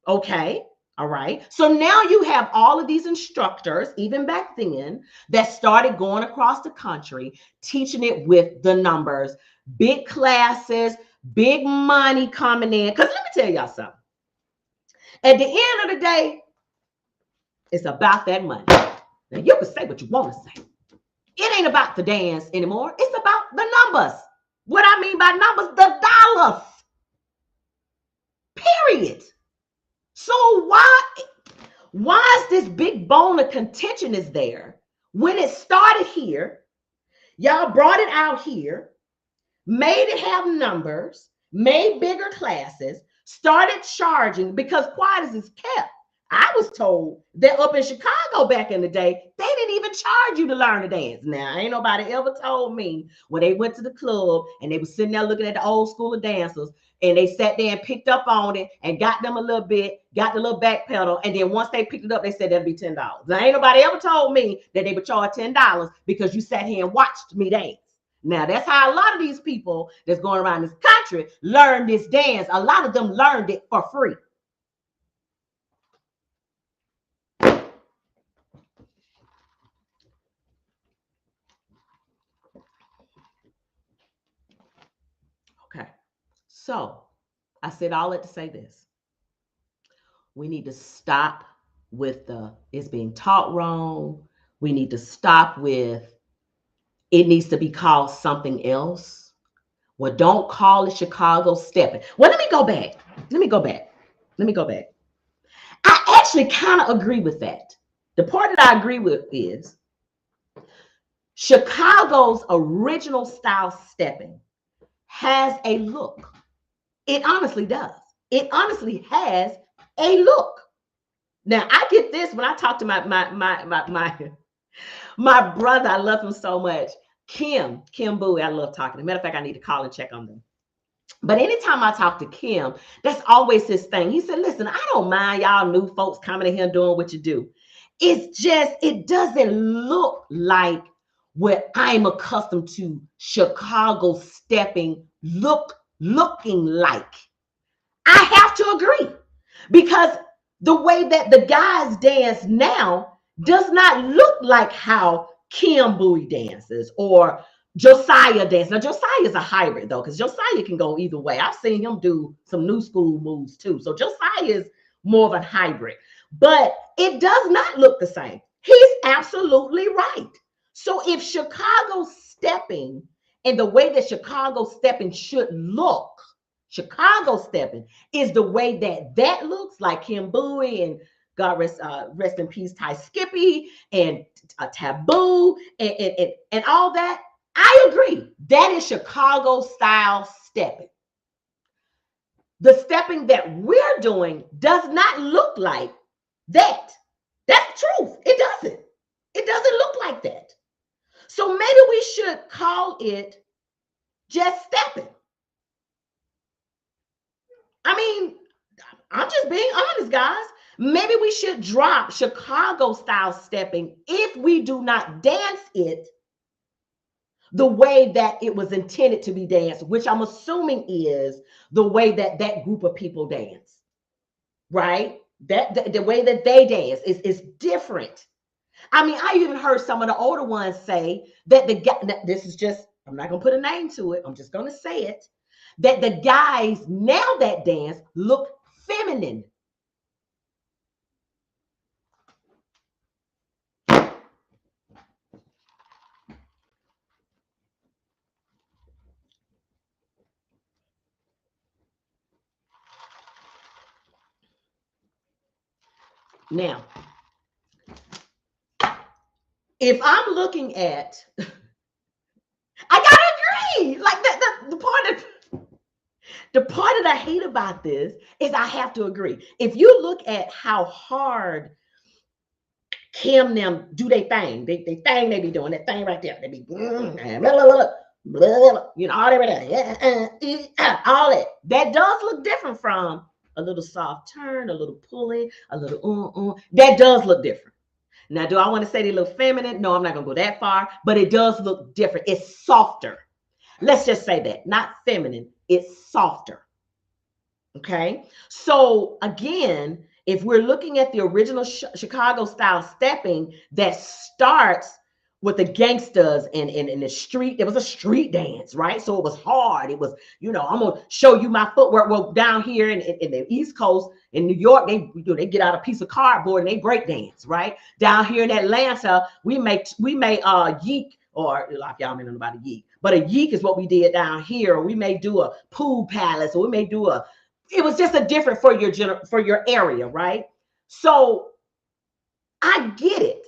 Okay. All right. So now you have all of these instructors, even back then, that started going across the country, teaching it with the numbers, big classes, big money coming in. Because let me tell y'all something. At the end of the day, it's about that money. Now, you can say what you want to say. It ain't about the dance anymore. It's about the numbers. What I mean by numbers, the dollars. Period. So why is this big bone of contention is there when it started here? Y'all brought it out here, made it have numbers, made bigger classes, started charging, because quiet as it's kept. I was told that up in Chicago back in the day, they didn't even charge you to learn to dance. Now, ain't nobody ever told me when they went to the club and they were sitting there looking at the old school of dancers, and they sat there and picked up on it and got them a little bit, got the little back pedal. And then once they picked it up, they said that'd be $10. Now, ain't nobody ever told me that they would charge $10 because you sat here and watched me dance. Now, that's how a lot of these people that's going around this country learn this dance. A lot of them learned it for free. Okay. So I said all that to say this. We need to stop with it's being taught wrong. We need to stop with it needs to be called something else. Well, don't call it Chicago Steppin. Well, let me go back. I actually kind of agree with that. The part that I agree with is Chicago's original style stepping has a look. It honestly does. It honestly has a look. Now, I get this when I talk to my brother. I love him so much. Kim Bowie, I love talking to him. Matter of fact, I need to call and check on them. But anytime I talk to Kim, that's always his thing. He said, listen, I don't mind y'all new folks coming in here doing what you do. It's just, it doesn't look like what I'm accustomed to Chicago stepping looking like. I have to agree, because the way that the guys dance now does not look like how Kim Bowie dances or Josiah dances. Now, Josiah is a hybrid, though, because Josiah can go either way. I've seen him do some new school moves, too. So Josiah is more of a hybrid. But it does not look the same. He's absolutely right. So if Chicago stepping and the way that Chicago stepping should look, Chicago stepping is the way that looks like Kim Bowie and God rest in peace, Ty Skippy and Taboo and all that. I agree. That is Chicago style stepping. The stepping that we're doing does not look like that. That's the truth. It doesn't. It doesn't look like that. So maybe we should call it just stepping. I mean, I'm just being honest, guys. Maybe we should drop Chicago style stepping if we do not dance it the way that it was intended to be danced, which I'm assuming is the way that that group of people dance, right? That the way that they dance is different. I mean, I even heard some of the older ones say that the guy, this is just, I'm not going to put a name to it. I'm just going to say it, that the guys now that dance look feminine. Now, if I'm looking at, I gotta agree. Like the part that I hate about this is I have to agree. If you look at how hard Kim them do they thing, they thing they be doing that thing right there. They be blah, blah, blah, you know, all that, all that. That does look different from a little soft turn, a little pulling, a little That does look different. Now, do I want to say they look feminine? No, I'm not gonna go that far, but it does look different. It's softer. Let's just say that, not feminine, it's softer. Okay. So again, if we're looking at the original Chicago style stepping that starts with the gangsters and in the street, there was a street dance, right? So it was hard. It was, you know, I'm gonna show you my footwork. Well, down here in the East Coast, in New York, they get out a piece of cardboard and they break dance, right? Down here in Atlanta, we make yeek, or a lot of y'all may know about a yeek, but a yeek is what we did down here. Or we may do a pool palace, or we may do it was just a different for your area, right? So I get it.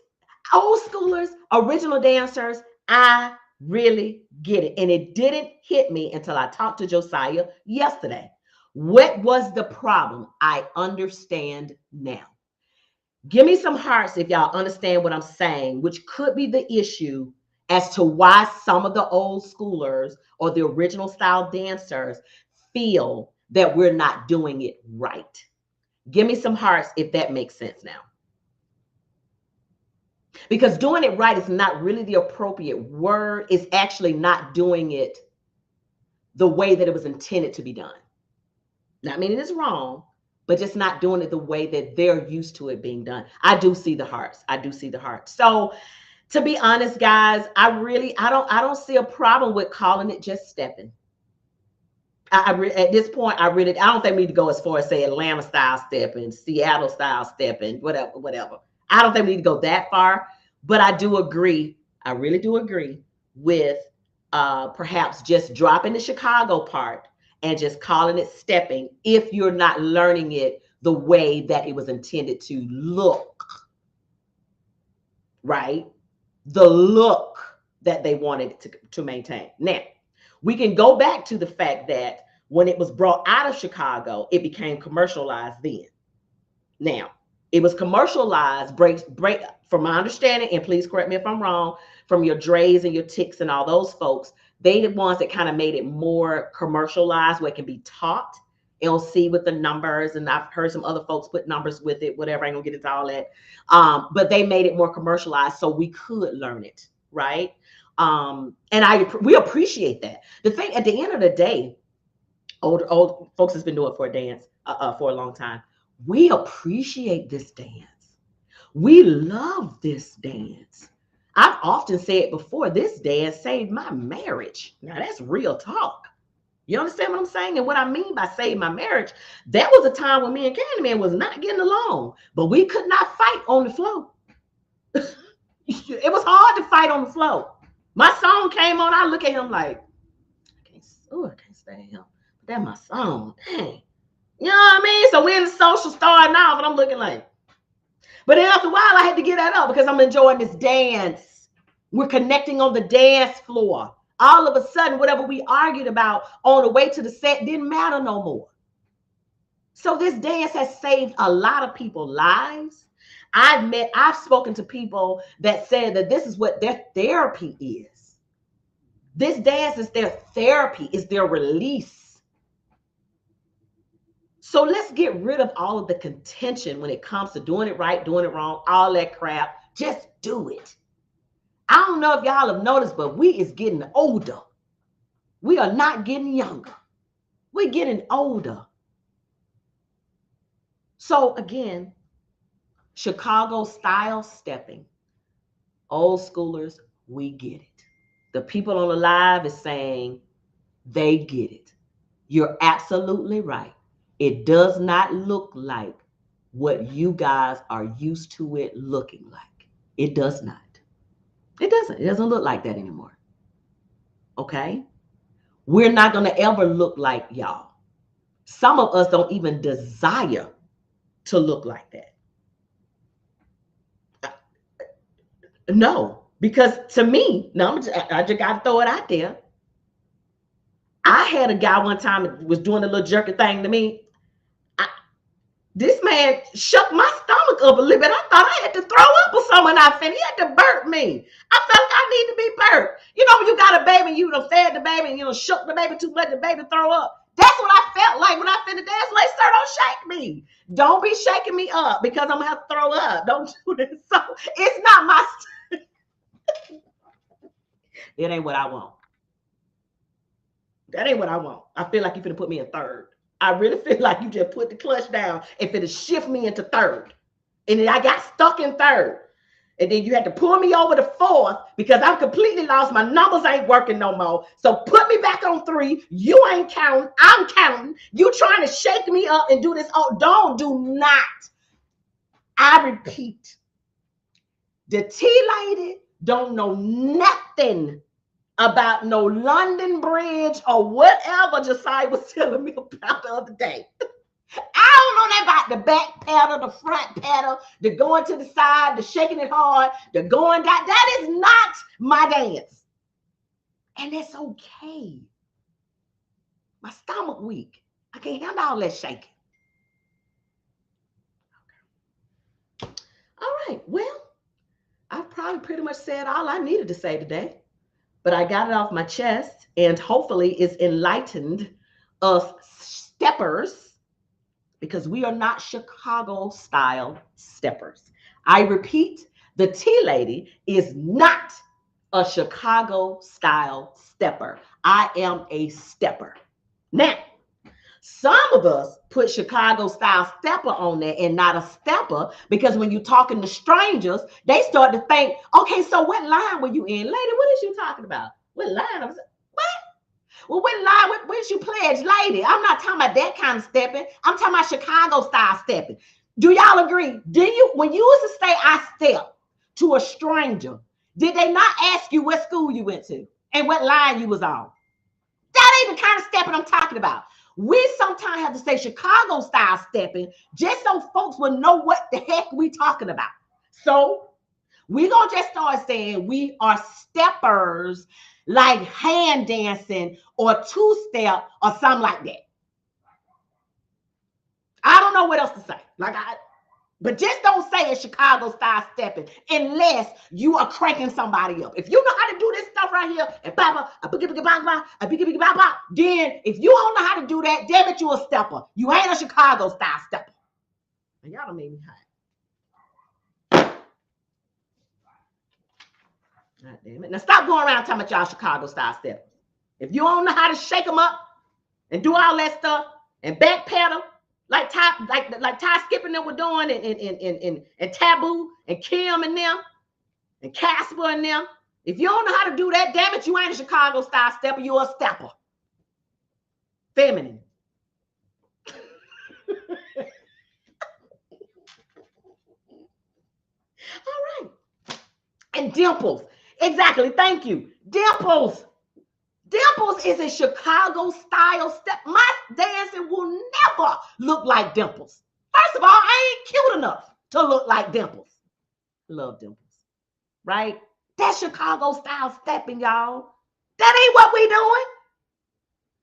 Old schoolers, original dancers, I really get it. And it didn't hit me until I talked to Josiah yesterday. What was the problem? I understand now. Give me some hearts if y'all understand what I'm saying, which could be the issue as to why some of the old schoolers or the original style dancers feel that we're not doing it right. Give me some hearts if that makes sense now. Because doing it right is not really the appropriate word. It's actually not doing it the way that it was intended to be done. Not meaning it's wrong, but just not doing it the way that they're used to it being done. I do see the hearts. I do see the hearts. So to be honest, guys, I don't see a problem with calling it just stepping. At this point, I don't think we need to go as far as say Atlanta style stepping, Seattle style stepping, whatever. I don't think we need to go that far, but I do agree. I really do agree with perhaps just dropping the Chicago part and just calling it stepping if you're not learning it the way that it was intended to look, right? The look that they wanted to maintain. Now, we can go back to the fact that when it was brought out of Chicago, it became commercialized then. Now, it was commercialized, break from my understanding, and please correct me if I'm wrong, from your Dre's and your Ticks and all those folks, they the ones that kind of made it more commercialized where it can be taught. LC with the numbers, and I've heard some other folks put numbers with it, whatever, I ain't gonna get into all that. But they made it more commercialized so we could learn it, right? And we appreciate that. The thing at the end of the day, old folks has been doing it for a dance for a long time. We appreciate this dance. We love this dance. I've often said before, this dance saved my marriage. Now that's real talk. You understand what I'm saying? And what I mean by saved my marriage, that was a time when me and Candyman was not getting along, but we could not fight on the floor. It was hard to fight on the floor. My song came on, I look at him like, I can't stand him. That's my song. Dang. You know what I mean? So we're in the social starting off, and I'm looking like, but then after a while, I had to get that up because I'm enjoying this dance. We're connecting on the dance floor. All of a sudden, whatever we argued about on the way to the set didn't matter no more. So this dance has saved a lot of people's lives. I've spoken to people that said that this is what their therapy is. This dance is their therapy, is their release. So let's get rid of all of the contention when it comes to doing it right, doing it wrong, all that crap. Just do it. I don't know if y'all have noticed, but we is getting older. We are not getting younger. We're getting older. So again, Chicago style stepping. Old schoolers, we get it. The people on the live is saying they get it. You're absolutely right. It does not look like what you guys are used to it looking like. It does not. It doesn't. It doesn't look like that anymore. Okay? We're not going to ever look like y'all. Some of us don't even desire to look like that. No, because to me, no, I just got to throw it out there. I had a guy one time that was doing a little jerky thing to me. This man shook my stomach up a little bit. I thought I had to throw up or something. He had to burp me. I felt like I need to be burped. You know, when you got a baby, you done fed the baby and you done shook the baby too much, the baby throw up. That's what I felt like when I finna dance. Like, sir, don't shake me. Don't be shaking me up because I'm gonna have to throw up. Don't do this. So it's not my. It ain't what I want. That ain't what I want. I feel like you finna put me in third. I really feel like you just put the clutch down and finna shift me into third. And then I got stuck in third. And then you had to pull me over to fourth because I'm completely lost. My numbers ain't working no more. So put me back on 3. You ain't counting. I'm counting. You trying to shake me up and do this. Oh, do not. I repeat. The tea lady don't know nothing about no London Bridge or whatever Josiah was telling me about the other day. I don't know nothing about the back pedal, the front pedal, the going to the side, the shaking it hard, the going down. That is not my dance. And that's okay. My stomach weak. I can't handle all that shaking. Okay. All right. Well, I've probably pretty much said all I needed to say today. But I got it off my chest and hopefully it's enlightened us steppers because we are not Chicago style steppers. I repeat, the tea lady is not a Chicago style stepper. I am a stepper. Now, some of us put Chicago style stepper on there and not a stepper because when you're talking to strangers, they start to think, okay, so what line were you in? Lady, what is you talking about? What line? I was like, what? Well, what line? Where's you pledge, lady? I'm not talking about that kind of stepping. I'm talking about Chicago style stepping. Do y'all agree? When you used to say I step to a stranger, did they not ask you what school you went to and what line you was on? That ain't the kind of stepping I'm talking about. We sometimes have to say Chicago style stepping just so folks will know what the heck we talking about. So we're going to just start saying we are steppers like hand dancing or two-step or something like that. I don't know what else to say. But just don't say it's Chicago style stepping unless you are cranking somebody up. If you know how to do this stuff right here, and then if you don't know how to do that, damn it, you a stepper. You ain't a Chicago style stepper. And y'all don't make me hot. God damn it. Now stop going around talking about y'all Chicago style steppers. If you don't know how to shake them up and do all that stuff and backpedal, like Ty Skipping that we're doing and Taboo and Kim and them and Casper and them. If you don't know how to do that, damn it, you ain't a Chicago style stepper, you're a stepper. Feminine. All right. And Dimples. Exactly. Thank you. Dimples. Dimples is a Chicago style step. My dancing will never look like Dimples. First of all, I ain't cute enough to look like Dimples. Love Dimples, right? That's Chicago style stepping, y'all. That ain't what we doing.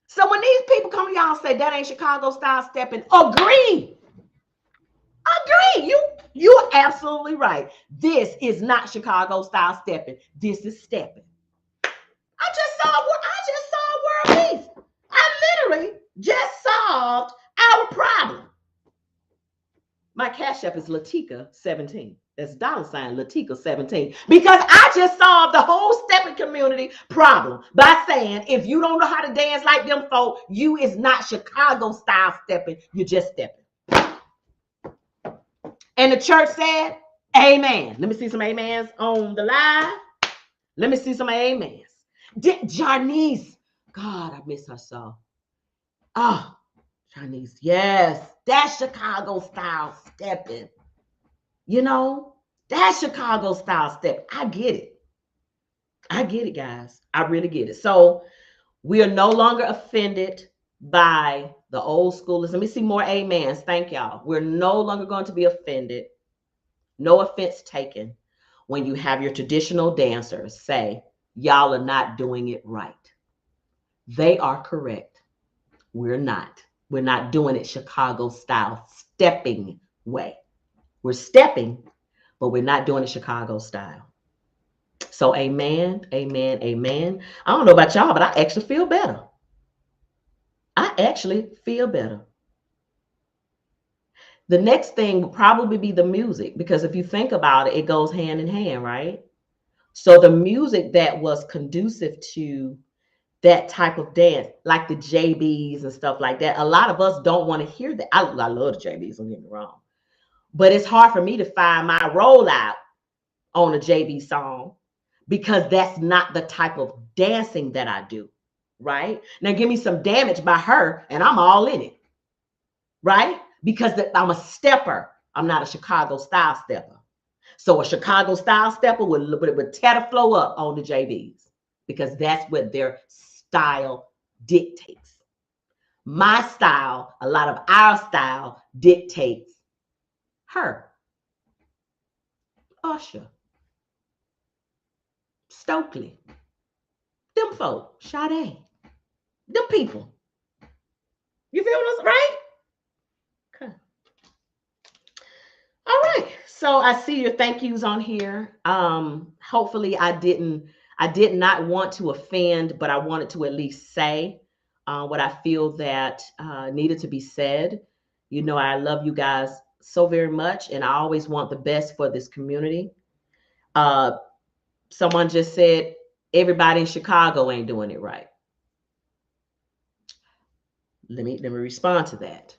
So when these people come to y'all and say that ain't Chicago style stepping, agree. You're absolutely right. This is not Chicago style stepping. This is stepping. I just saw world peace. I literally just solved our problem. My Cash App is Latika17. That's $ Latika17. Because I just solved the whole stepping community problem by saying if you don't know how to dance like them folk, you is not Chicago style stepping. You're just stepping. And the church said, amen. Let me see some amens on the live. Let me see some amens. Jarnice. God, I miss her so. Oh, Jarnice. Yes. That's Chicago style stepping. You know, that's Chicago style step. I get it. I get it, guys. I really get it. So we are no longer offended by the old schoolers. Let me see more amens. Thank y'all. We're no longer going to be offended. No offense taken. when you have your traditional dancers say, y'all are not doing it right. They are correct. We're not. We're not doing it Chicago style, stepping way. We're stepping, but we're not doing it Chicago style. So amen, amen, amen. I don't know about y'all, but I actually feel better. I actually feel better. The next thing will probably be the music, because if you think about it, it goes hand in hand, right? So the music that was conducive to that type of dance, like the JBs and stuff like that, a lot of us don't want to hear that. I love the JBs, don't get me wrong. But it's hard for me to find my rollout on a JB song because that's not the type of dancing that I do, right? Now give me some Damage by her and I'm all in it, right? Because I'm a stepper. I'm not a Chicago style stepper. So a Chicago style stepper would tear the flow up on the JBs because that's what their style dictates. My style, a lot of our style dictates her. Usher, Stokely, them folk, Sade, them people. You feel what I'm right? Okay. All right. So I see your thank yous on here. Hopefully I did not want to offend, but I wanted to at least say what I feel that needed to be said. You know, I love you guys so very much, and I always want the best for this community. Someone just said everybody in Chicago ain't doing it right. Let me respond to that.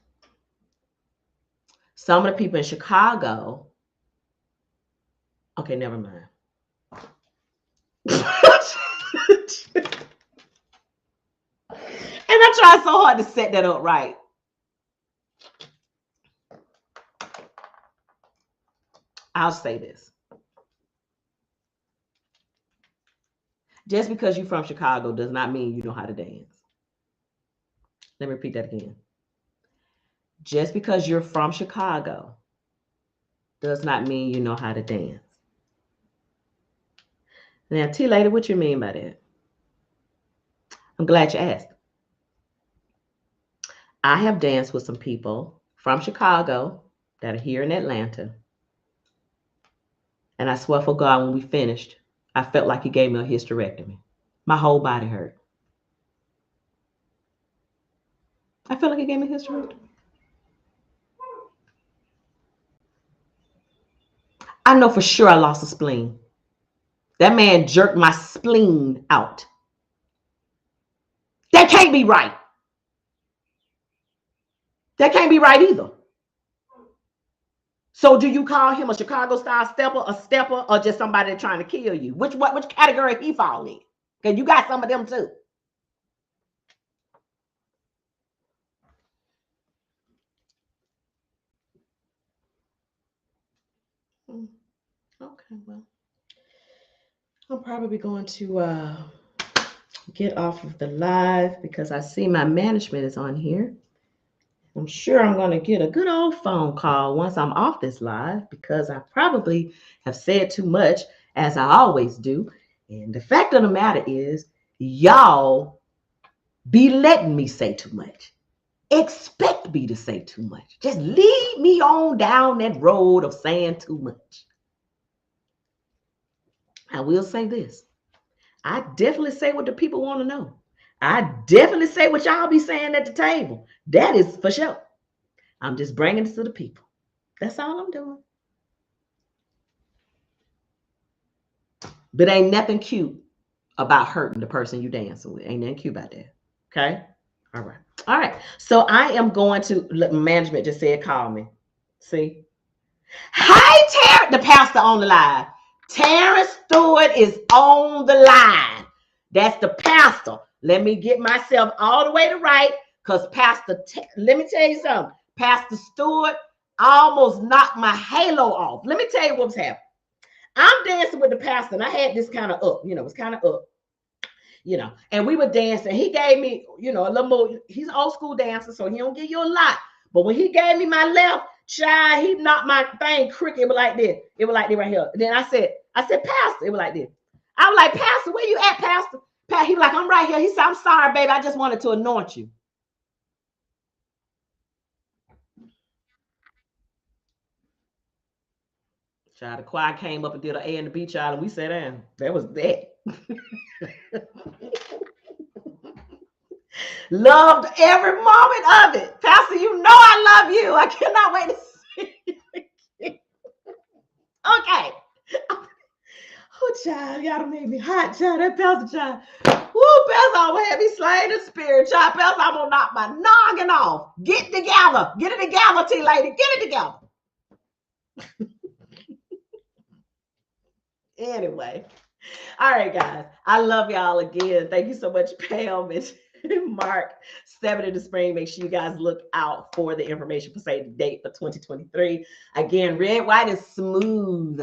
Some of the people in Chicago, okay, never mind. And I tried so hard to set that up right. I'll say this. Just because you're from Chicago does not mean you know how to dance. Let me repeat that again. Just because you're from Chicago does not mean you know how to dance. Now, T-Lady, what you mean by that? I'm glad you asked. I have danced with some people from Chicago that are here in Atlanta. And I swear for God, when we finished, I felt like he gave me a hysterectomy. My whole body hurt. I felt like he gave me a hysterectomy. I know for sure I lost a spleen. That man jerked my spleen out. That can't be right. That can't be right either. So do you call him a Chicago style stepper, a stepper, or just somebody trying to kill you? Which category he fall in? Because you got some of them too. Okay, well, I'm probably going to get off of the live because I see my management is on here. I'm sure I'm going to get a good old phone call once I'm off this live because I probably have said too much, as I always do. And the fact of the matter is, y'all be letting me say too much. Expect me to say too much. Just lead me on down that road of saying too much. I will say this. I definitely say what the people want to know. I definitely say what y'all be saying at the table. That is for sure. I'm just bringing it to the people. That's all I'm doing. But ain't nothing cute about hurting the person you dancing with. Ain't nothing cute about that. Okay? All right. All right. So I am going to, management just said, call me. See? Hi, Terrence, the pastor on the line. Terrence Stewart is on the line. That's the pastor. Let me get myself all the way to right, because let me tell you something. Pastor Stewart almost knocked my halo off. Let me tell you what's happening. I'm dancing with the pastor, and I had this kind of up, it was kind of up, and we were dancing. He gave me, a little more. He's an old school dancer, so he don't give you a lot. But when he gave me my left, Child, he knocked my thing crooked. It was like this. It was like this right here. Then I said, Pastor. It was like this. I was like, Pastor, where you at, Pastor? He was like, I'm right here. He said, I'm sorry, baby. I just wanted to anoint you. Child, the choir came up and did an A and the B, child, and we sat down. That was that. Loved every moment of it. Pastor, you know I love you. I cannot wait to see you. Okay. Oh, child, y'all made me hot, child. That Pastor, child. Woo, Pastor always had me slain in spirit, child. Pastor, I'm gonna knock my noggin off. Get together. Get it together, T-lady. Get it together. Anyway. All right, guys. I love y'all again. Thank you so much, Pam and Mark. Steppin in the spring. Make sure you guys look out for the information for say the date for 2023. Again, red, white, and smooth.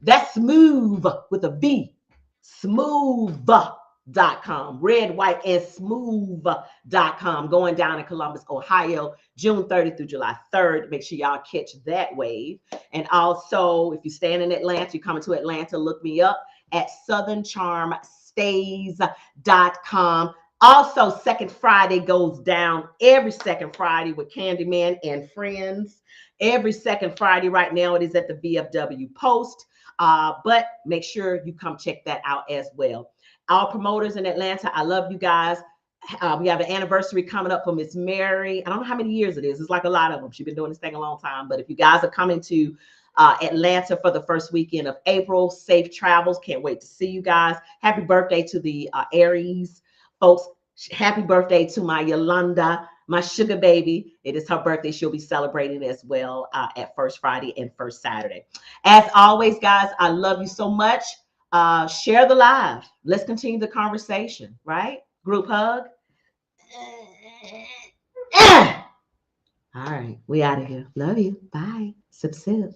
That's smooth with a V. Smooth.com. Red, white, and smooth.com. Going down in Columbus, Ohio, June 30th through July 3rd. Make sure y'all catch that wave. And also, if you stand in Atlanta, you're coming to Atlanta, look me up at southerncharmstays.com. Also, Second Friday goes down every second Friday with Candyman and Friends. Every second Friday right now, it is at the VFW Post. But make sure you come check that out as well. Our promoters in Atlanta, I love you guys. We have an anniversary coming up for Miss Mary. I don't know how many years it is. It's like a lot of them. She's been doing this thing a long time. But if you guys are coming to Atlanta for the first weekend of April, safe travels. Can't wait to see you guys. Happy birthday to the Aries folks. Happy birthday to my Yolanda, my sugar baby. It is her birthday. She'll be celebrating as well at First Friday and First Saturday. As always, guys, I love you so much. Share the live. Let's continue the conversation, right? Group hug. All right, we out of here. Love you. Bye. Sip, sip.